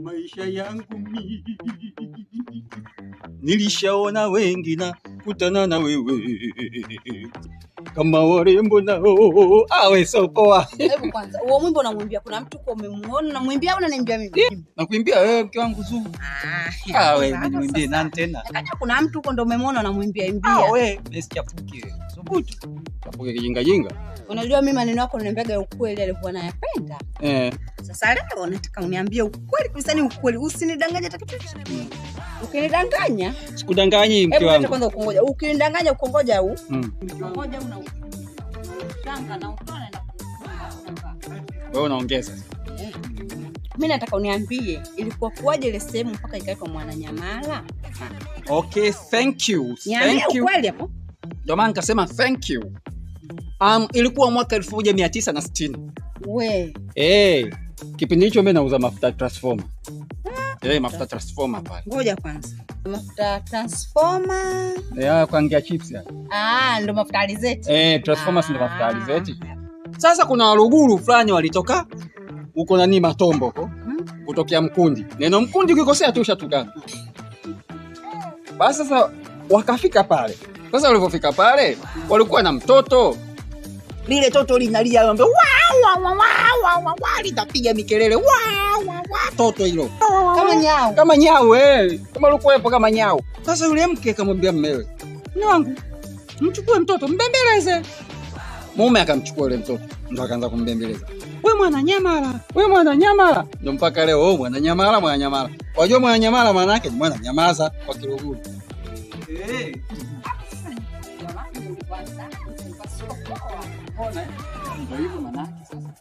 maisha yangu mimi nilishaona wengi na kutana na wewe kama warembo nao awe sopoa. Hebu kwanza huo mwimbo unamwimbia kuna mtu kwa umemuona unamwimbia au unaniimbia mimi? Nakuimbia wewe mke wangu Zuu. Wewe nimwimbie nani tena? Kaka kuna mtu huko ndo umemuona unamwimbia imbia. Wewe msichafuke. Subutu. Chafuke kijinga jinga. Unajua mimi maneno yako unaniambiaga ukweli alikuwa anayapenda. Sasa leo nataka uniambie ukweli kusani ukweli. Usinidanganye takatifu. Ukinidanganya, sikudanganyi mke wangu. Hebu kwanza ukongoja. Ukinidanganya ukongoja huu. Ukongoja una shanga na utone na wewe unaongeza. Mimi nataka uniambie ilikuwa kuaje ile sehemu mpaka ikaitwa Mwananyamala? Okay, thank you. Thank you. Kweli hapo? Ndio maana nikasema thank you. Ilikuwa mwaka 1960. We. Kipindi hicho mimi nauza mafuta transformer. Mafuta transformer pale. Ngoja kwanza. Mafuta transformer. Kuangia chips ya. Ndio mafuta alizeti. Transformer ndio mafuta alizeti. Sasa kuna Waluguru fulani walitoka huko nani Matombo huko. Kutokea Mkundi. Neno Mkundi ukikosea tu ushatukana. Basi sasa wakafika pale. Sasa walipofika pale walikuwa na mtoto. Lile toto linalia ng'ombe litapiga mikelele toto hilo kama nyau kama lukuepo kama nyau. Sasa yule mke akamwambia mmewe, "Mume wangu, mchukue mtoto mbembeleze." Mume akamchukua yule mtoto ndo akaanza kumbembeleza. "Wewe Mwananyamala." Ndio mpaka leo Mwananyamala. Wajua Mwananyamala maana yake ni mwana nyamaza kwa Kiluguru. Ndio hivyo manake sasa.